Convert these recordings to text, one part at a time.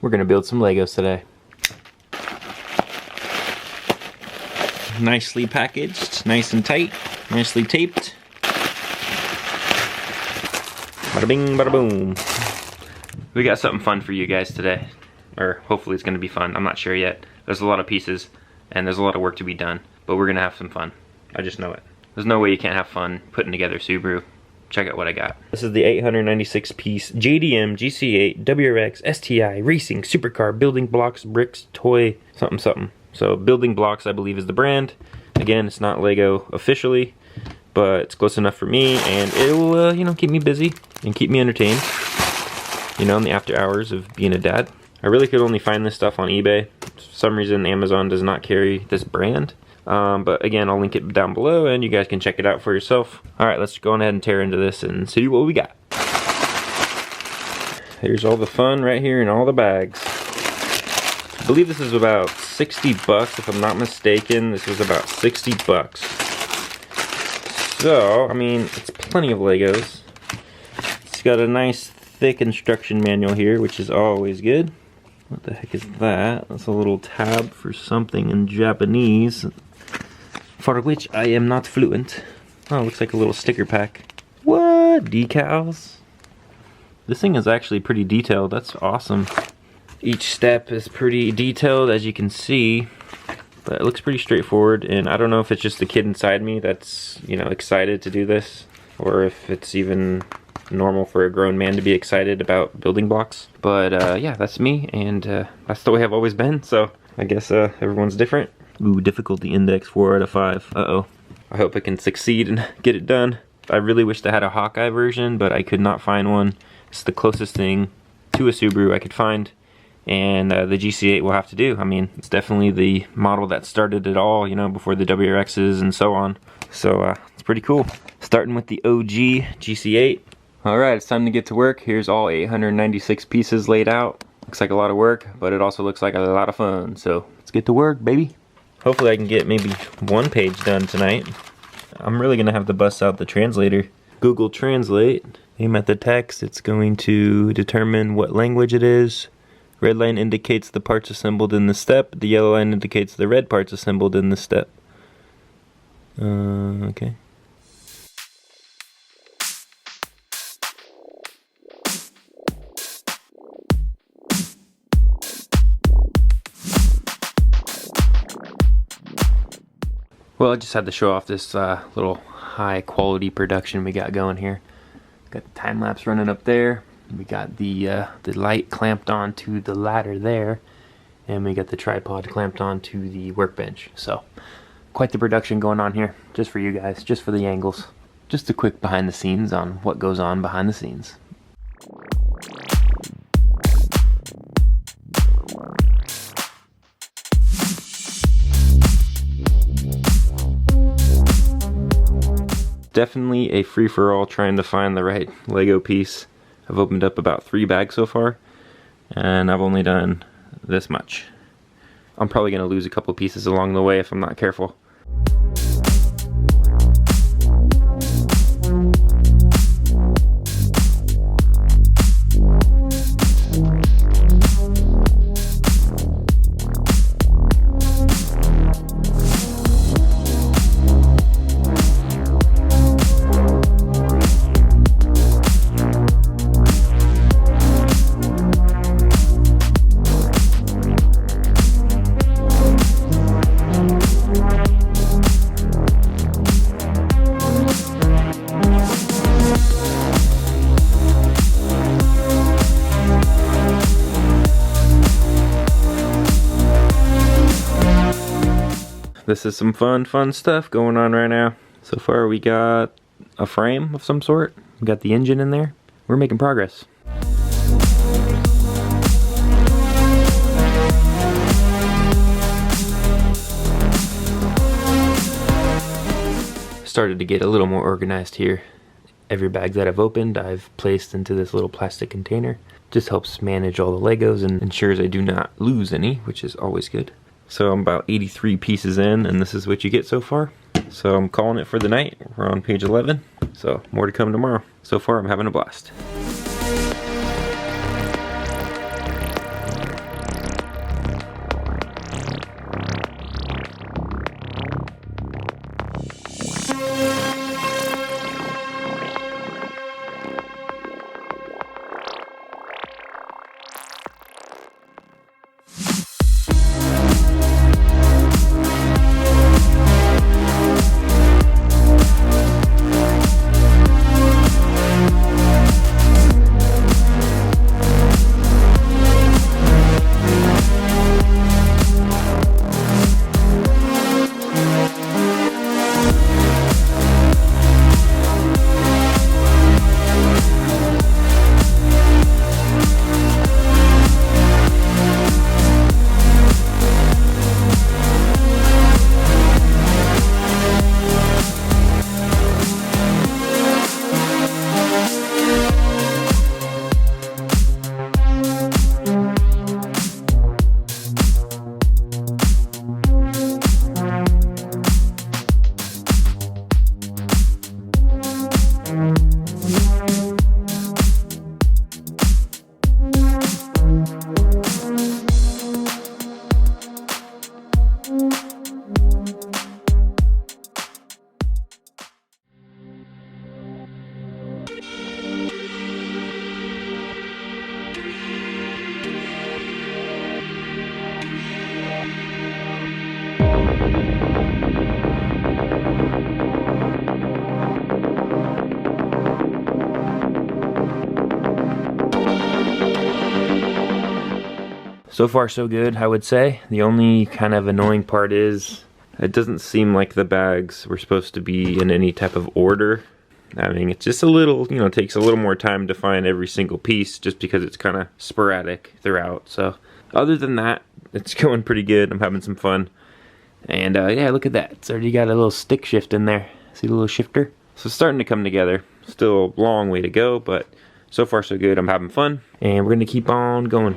We're gonna build some Legos today. Nicely packaged, nice and tight, nicely taped. Bada bing, bada boom. We got something fun for you guys today. Or hopefully it's gonna be fun, I'm not sure yet. There's a lot of pieces and there's a lot of work to be done, but we're gonna have some fun. I just know it. There's no way you can't have fun putting together Subaru. Check out what I got. This is the 896 piece JDM GC8 w.r.x STI Racing Supercar Building Blocks Bricks Toy something something. So Building Blocks I believe is the brand. Again, it's not Lego officially, but it's close enough for me, and it will you know, keep me busy and keep me entertained, you know, in the after hours of being a dad. I really could only find this stuff on eBay. For some reason Amazon does not carry this brand. But again, I'll link it down below and you guys can check it out for yourself. Alright, let's go ahead and tear into this and see what we got. Here's all the fun right here in all the bags. I believe this is about 60 bucks if I'm not mistaken. This was about 60 bucks. So, I mean, it's plenty of Legos. It's got a nice thick instruction manual here, which is always good. What the heck is that? That's a little tab for something in Japanese, for which I am not fluent. Oh, it looks like a little sticker pack. What? Decals? This thing is actually pretty detailed. That's awesome. Each step is pretty detailed, as you can see, but it looks pretty straightforward, and I don't know if it's just the kid inside me that's, you know, excited to do this, or if it's even normal for a grown man to be excited about building blocks. But yeah, that's me, and that's the way I've always been, so I guess everyone's different. Ooh, difficulty index 4 out of 5. Uh-oh. I hope I can succeed and get it done. I really wish I had a Hawkeye version, but I could not find one. It's the closest thing to a Subaru I could find, and the GC8 will have to do. I mean, it's definitely the model that started it all, you know, before the w.r.x's and so on. So it's pretty cool. Starting with the OG GC8. Alright, it's time to get to work. Here's all 896 pieces laid out. Looks like a lot of work, but it also looks like a lot of fun. So let's get to work, baby. Hopefully I can get maybe one page done tonight. I'm really gonna have to bust out the translator. Google Translate. Aim at the text. It's going to determine what language it is. Red line indicates the parts assembled in the step. The yellow line indicates the red parts assembled in the step. Okay. Well, I just had to show off this little high quality production we got going here. Got the time lapse running up there. We got the light clamped onto the ladder there, and we got the tripod clamped onto the workbench. So, quite the production going on here, just for you guys, just for the angles. Just a quick behind the scenes on what goes on behind the scenes. Definitely a free-for-all trying to find the right Lego piece. I've opened up about 3 bags so far, and I've only done this much. I'm probably going to lose a couple pieces along the way if I'm not careful. This is some fun stuff going on right now. So far we got a frame of some sort. We got the engine in there. We're making progress. Started to get a little more organized here. Every bag that I've opened, I've placed into this little plastic container. Just helps manage all the Legos and ensures I do not lose any, which is always good. So I'm about 83 pieces in, and this is what you get so far. So I'm calling it for the night. We're on page 11, so more to come tomorrow. So far I'm having a blast. So far so good, I would say. The only kind of annoying part is it doesn't seem like the bags were supposed to be in any type of order. I mean, it's just a little, you know, it takes a little more time to find every single piece just because it's kind of sporadic throughout. So other than that, it's going pretty good. I'm having some fun. And yeah, look at that. It's already got a little stick shift in there. See the little shifter? So it's starting to come together. Still a long way to go, but so far so good. I'm having fun. And we're going to keep on going.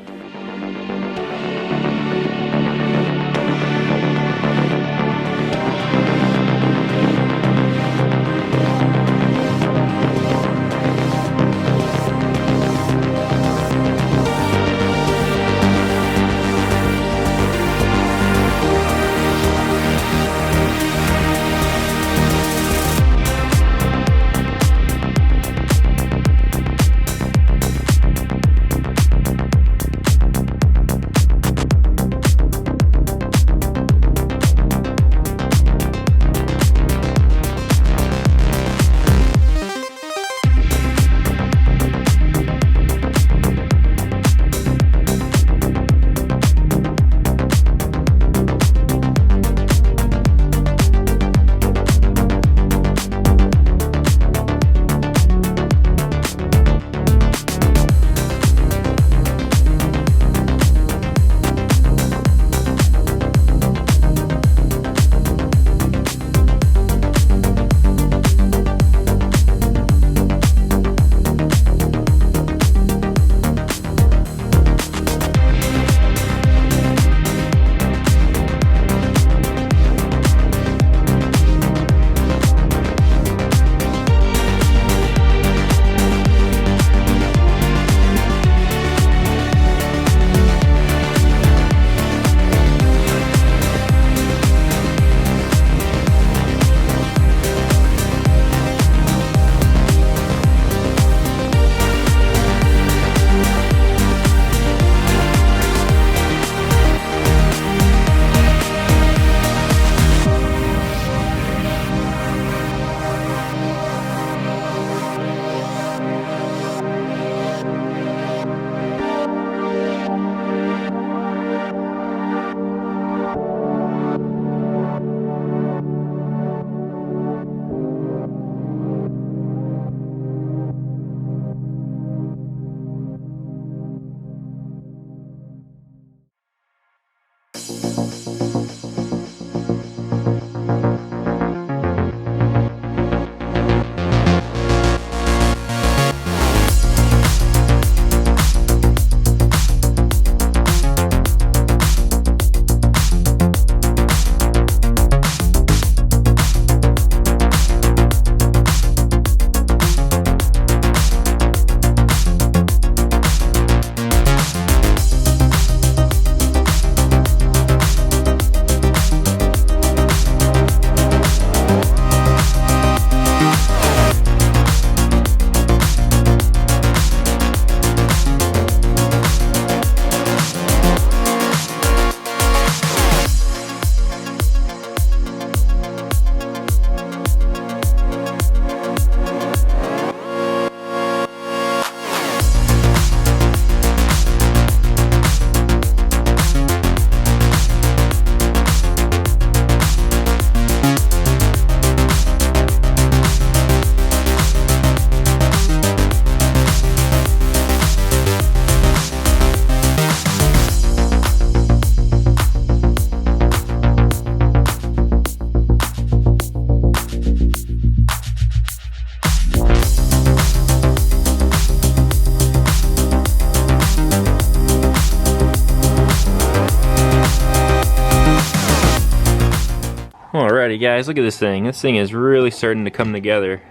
Alrighty guys, look at this thing. This thing is really starting to come together.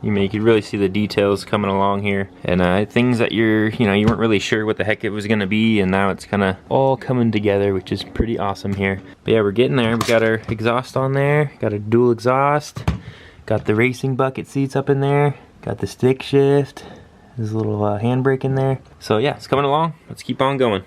You can really see the details coming along here, and things that you weren't really sure what the heck it was gonna be, and now it's kind of all coming together, which is pretty awesome here. But yeah, we're getting there. We got our exhaust on there, got a dual exhaust, got the racing bucket seats up in there, got the stick shift, there's a little handbrake in there. So yeah, it's coming along. Let's keep on going.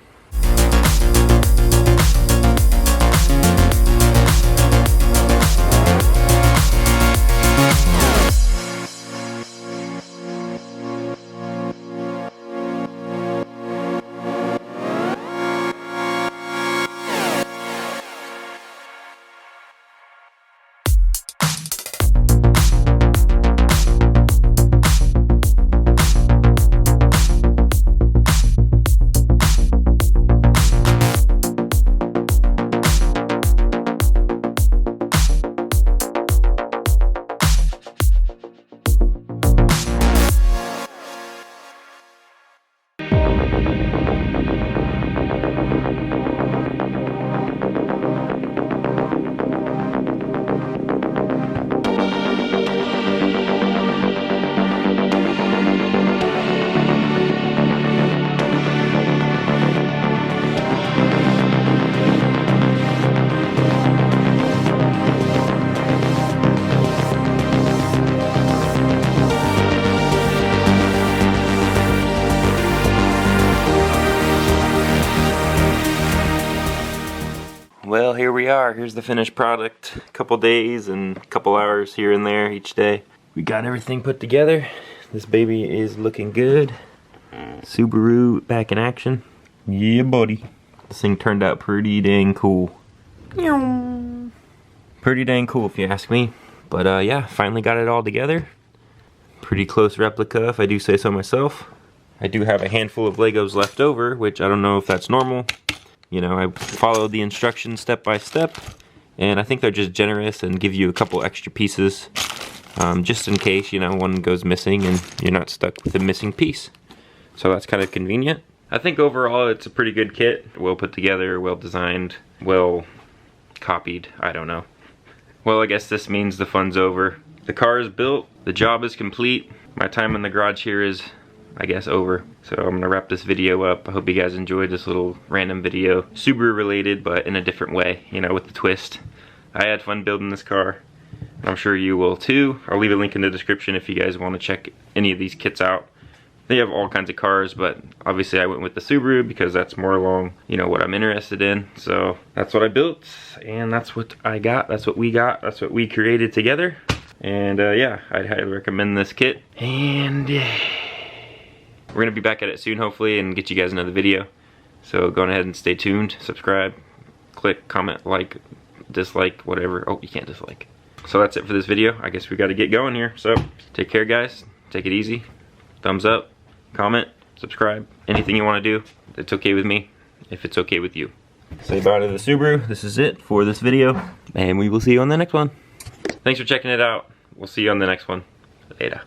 Well, here we are. Here's the finished product. A couple days and a couple hours here and there each day. We got everything put together. This baby is looking good. Subaru back in action. Yeah, buddy. This thing turned out pretty dang cool. Pretty dang cool if you ask me. But yeah, finally got it all together. Pretty close replica if I do say so myself. I do have a handful of Legos left over, which I don't know if that's normal. You know, I followed the instructions step by step, and I think they're just generous and give you a couple extra pieces, just in case, you know, one goes missing and you're not stuck with a missing piece. So that's kind of convenient. I think overall it's a pretty good kit. Well put together, well designed, well copied, I don't know. Well, I guess this means the fun's over. The car is built, the job is complete. My time in the garage here is, I guess, over. So I'm gonna wrap this video up. I hope you guys enjoyed this little random video. Subaru related, but in a different way, you know, with the twist. I had fun building this car. I'm sure you will too. I'll leave a link in the description if you guys want to check any of these kits out. They have all kinds of cars, but obviously I went with the Subaru because that's more along, you know, what I'm interested in. So that's what I built, and that's what I got. That's what we got. That's what we created together. And yeah, I'd highly recommend this kit. And we're gonna be back at it soon, hopefully, and get you guys another video. So go on ahead and stay tuned, subscribe, click, comment, like, dislike, whatever. Oh, you can't dislike. So that's it for this video. I guess we gotta get going here. So take care, guys. Take it easy. Thumbs up, comment, subscribe, anything you wanna do. It's okay with me, if it's okay with you. Say bye to the Subaru. This is it for this video, and we will see you on the next one. Thanks for checking it out. We'll see you on the next one. Later.